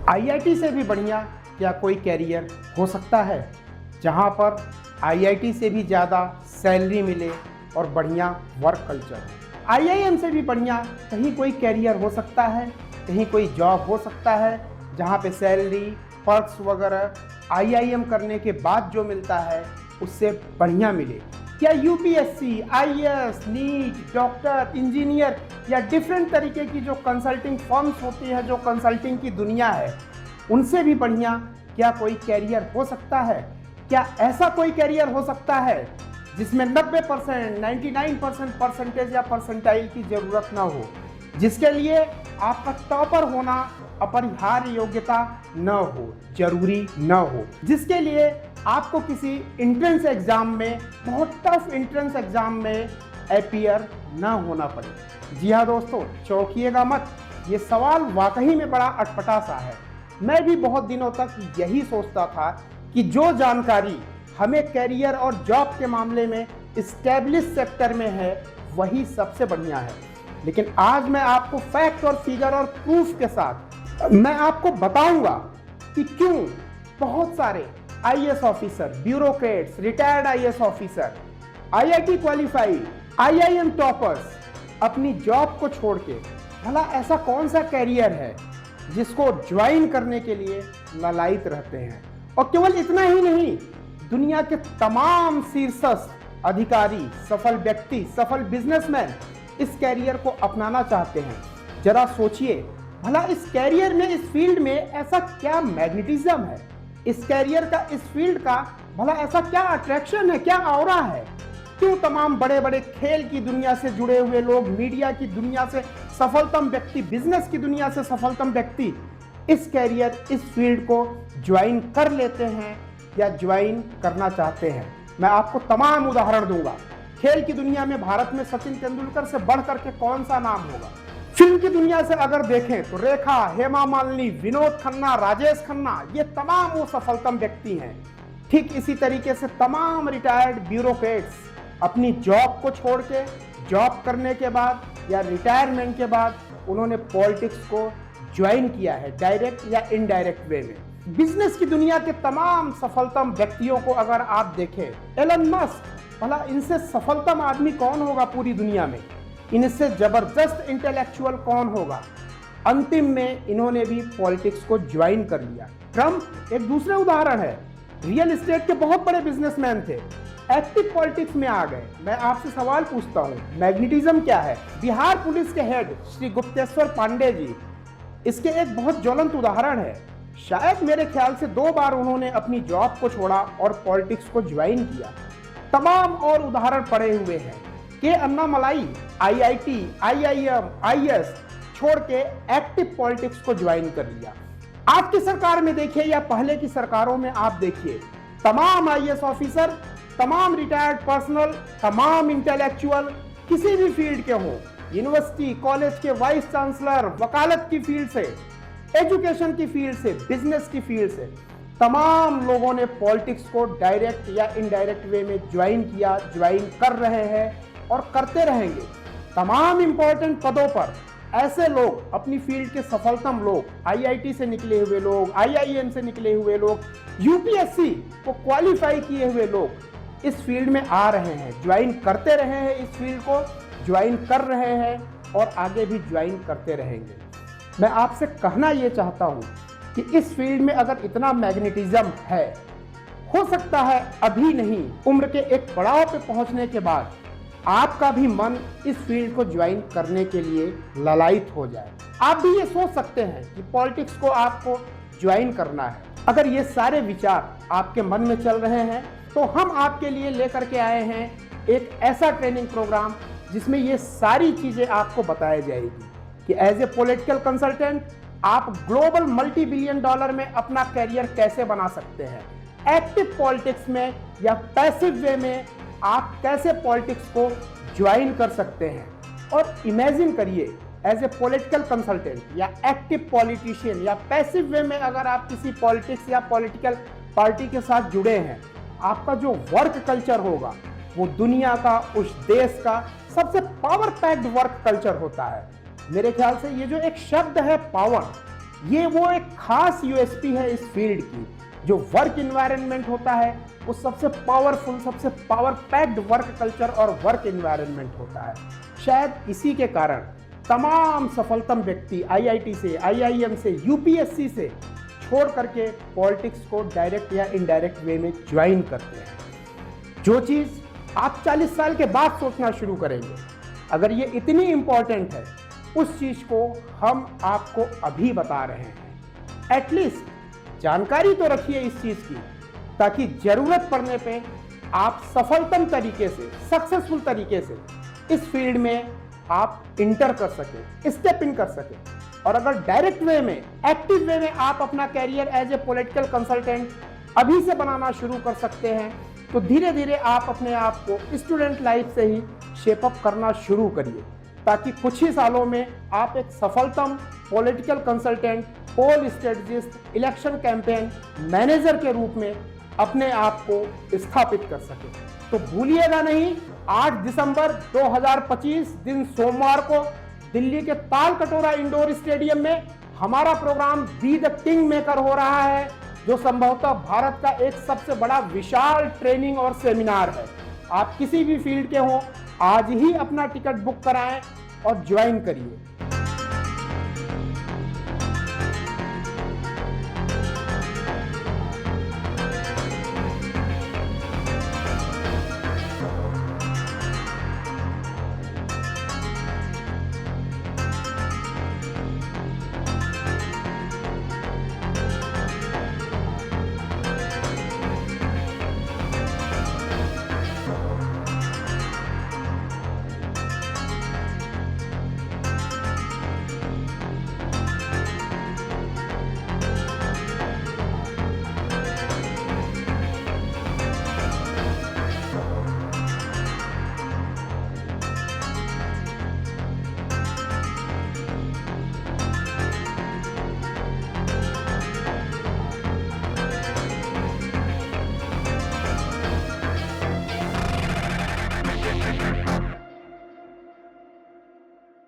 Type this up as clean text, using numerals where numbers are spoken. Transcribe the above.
IIT से भी बढ़िया क्या कोई कैरियर हो सकता है, जहां पर आईआईटी से भी ज़्यादा सैलरी मिले और बढ़िया वर्क कल्चर हो। आईआईएम से भी बढ़िया कहीं कोई कैरियर हो सकता है, कहीं कोई जॉब हो सकता है जहां पे सैलरी, पर्क्स वगैरह आईआईएम करने के बाद जो मिलता है उससे बढ़िया मिले। क्या UPSC, IAS, NEET, doctor, engineer या डिफरेंट तरीके की जो कंसल्टिंग फर्म्स होती है, जो कंसल्टिंग की दुनिया है, उनसे भी बढ़िया क्या कोई कैरियर हो सकता है? क्या ऐसा कोई कैरियर हो सकता है जिसमें 90%, 99% परसेंटेज या परसेंटाइल की जरूरत ना हो, जिसके लिए आपका टॉपर होना अपरिहार्य योग्यता न हो, जरूरी न हो, जिसके लिए आपको किसी एंट्रेंस एग्जाम में, बहुत टफ एंट्रेंस एग्जाम में अपीयर न होना पड़े? जी हाँ दोस्तों, चौंकिएगा मत, ये सवाल वाकई में बड़ा अटपटा सा है। मैं भी बहुत दिनों तक यही सोचता था कि जो जानकारी हमें कैरियर और जॉब के मामले में इस्टेब्लिश सेक्टर में है वही सबसे बढ़िया है, लेकिन आज मैं आपको फैक्ट और फिगर और प्रूफ के साथ मैं आपको बताऊंगा कि क्यों बहुत सारे IAS officer, bureaucrats, retired IAS officer, IIT qualified, IIM toppers अपनी जॉब को छोड़ के, भला ऐसा कौन सा कैरियर है जिसको ज्वाइन करने के लिए ललायित रहते हैं। और केवल इतना ही नहीं, दुनिया के तमाम शीर्षस्थ अधिकारी, सफल व्यक्ति, सफल बिजनेसमैन इस कैरियर को अपनाना चाहते हैं। जरा सोचिए, भला इस कैरियर में, इस फील्ड में ऐसा क्या मैग्नेटिज्म है, इस कैरियर का, इस फील्ड का भला ऐसा क्या अट्रैक्शन है, क्या ऑरा है? क्यों तमाम बड़े बड़े खेल की दुनिया से जुड़े हुए लोग, मीडिया की दुनिया से सफलतम व्यक्ति, बिजनेस की दुनिया से सफलतम व्यक्ति इस कैरियर, इस फील्ड को ज्वाइन कर लेते हैं या ज्वाइन करना चाहते हैं? मैं आपको तमाम उदाहरण दूंगा। खेल की दुनिया में भारत में सचिन तेंदुलकर से बढ़ करके कौन सा नाम होगा? फिल्म की दुनिया से अगर देखें तो रेखा, हेमा मालिनी, विनोद खन्ना, राजेश खन्ना, ये तमाम वो सफलतम व्यक्ति हैं। ठीक इसी तरीके से तमाम रिटायर्ड ब्यूरोक्रेट्स अपनी जॉब को छोड़ के, जॉब करने के बाद या रिटायरमेंट के बाद उन्होंने पॉलिटिक्स को ज्वाइन किया है, डायरेक्ट या इनडायरेक्ट वे में। बिजनेस की दुनिया के तमाम सफलतम व्यक्तियों को अगर आप देखें, एलन मस्क, भला इनसे सफलतम आदमी कौन होगा पूरी दुनिया में? इनसे जबरदस्त इंटेलेक्चुअल कौन होगा? अंतिम में इन्होंने भी पॉलिटिक्स को ज्वाइन कर लिया। ट्रंप एक दूसरा उदाहरण है। रियल एस्टेट के बहुत बड़े बिजनेसमैन थे, एक्टिव पॉलिटिक्स में आ गए। मैं आपसे सवाल पूछता हूँ, मैग्नेटिज्म क्या है? बिहार पुलिस के हेड श्री गुप्तेश्वर पांडे जी इसके एक बहुत ज्वलंत उदाहरण है। शायद मेरे ख्याल से 2 बार उन्होंने अपनी जॉब को छोड़ा और पॉलिटिक्स को ज्वाइन किया। तमाम और उदाहरण पड़े हुए हैं। के अन्नामलाई आईआईटी, आईआईएम, आईएएस छोड़ के एक्टिव पॉलिटिक्स को ज्वाइन कर लिया। आज की सरकार में देखिए या पहले की सरकारों में आप देखिए, तमाम आईएएस ऑफिसर, तमाम रिटायर्ड पर्सनल, तमाम इंटेलेक्चुअल किसी भी फील्ड के हों, यूनिवर्सिटी, कॉलेज के वाइस चांसलर, वकालत की फील्ड से, एजुकेशन की फील्ड से, बिजनेस की फील्ड से, तमाम लोगों ने पॉलिटिक्स को डायरेक्ट या इनडायरेक्ट वे में ज्वाइन किया, ज्वाइन कर रहे हैं और करते रहेंगे। तमाम इंपॉर्टेंट पदों पर ऐसे लोग, अपनी फील्ड के सफलतम लोग, आईआईटी से निकले हुए लोग, आईआईएम से निकले हुए लोग, यूपीएससी को क्वालिफाई किए हुए लोग इस फील्ड में आ रहे हैं, ज्वाइन करते रहे हैं, इस फील्ड को ज्वाइन कर रहे हैं और आगे भी ज्वाइन करते रहेंगे। मैं आपसे कहना ये चाहता हूँ कि इस फील्ड में अगर इतना मैग्नेटिज्म है, हो सकता है अभी नहीं, उम्र के एक पड़ाव पे पहुंचने के बाद आपका भी मन इस फील्ड को ज्वाइन करने के लिए ललायित हो जाए। आप भी ये सोच सकते हैं कि पॉलिटिक्स को आपको ज्वाइन करना है। अगर ये सारे विचार आपके मन में चल रहे हैं तो हम आपके लिए लेकर के आए हैं एक ऐसा ट्रेनिंग प्रोग्राम जिसमें ये सारी चीजें आपको बताई जाएगी कि एज ए पॉलिटिकल कंसल्टेंट आप ग्लोबल मल्टी बिलियन डॉलर में अपना कैरियर कैसे बना सकते हैं, एक्टिव पॉलिटिक्स में या पैसिव वे में आप कैसे पॉलिटिक्स को ज्वाइन कर सकते हैं। और इमेजिन करिए, एज ए पॉलिटिकल कंसल्टेंट या एक्टिव पॉलिटिशियन या पैसिव वे में अगर आप किसी पॉलिटिक्स या पॉलिटिकल पार्टी के साथ जुड़े हैं, आपका जो वर्क कल्चर होगा वो दुनिया का, उस देश का सबसे पावर पैक्ड वर्क कल्चर होता है। मेरे ख्याल से ये जो एक शब्द है पावर, ये वो एक खास यूएसपी है इस फील्ड की। जो वर्क इन्वायरमेंट होता है वो सबसे पावरफुल, सबसे पावर पैक्ड वर्क कल्चर और वर्क इन्वायरमेंट होता है। शायद इसी के कारण तमाम सफलतम व्यक्ति आईआईटी से, आईआईएम से, यूपीएससी से छोड़ करके पॉलिटिक्स को डायरेक्ट या इनडायरेक्ट वे में ज्वाइन करते हैं। जो चीज़ आप 40 साल के बाद सोचना शुरू करेंगे, अगर ये इतनी इंपॉर्टेंट है, उस चीज़ को हम आपको अभी बता रहे हैं। एटलीस्ट जानकारी तो रखिए इस चीज़ की, ताकि ज़रूरत पड़ने पे आप सफलतम तरीके से, सक्सेसफुल तरीके से इस फील्ड में आप इंटर कर सकें, स्टेप इन कर सकें। और अगर डायरेक्ट वे में, एक्टिव वे में आप अपना career as a political consultant अभी से बनाना शुरू कर सकते हैं, तो धीरे धीरे आप अपने आप को स्टूडेंट लाइफ से ही शेपअप करना शुरू करिए, ताकि कुछ ही सालों में आप एक सफलतम पॉलिटिकल कंसल्टेंट, पोल स्ट्रेटजिस्ट, इलेक्शन कैंपेन मैनेजर के रूप में अपने आप को स्थापित कर सकें। तो भूलिएगा नहीं, 8 दिसंबर 2025 दिन सोमवार को दिल्ली के ताल कटोरा इंडोर स्टेडियम में हमारा programme be the king maker हो रहा है, जो संभवतः भारत का एक सबसे बड़ा विशाल ट्रेनिंग और सेमिनार है। आप किसी भी फील्ड के हों, आज ही अपना टिकट बुक कराएं और ज्वाइन करिए।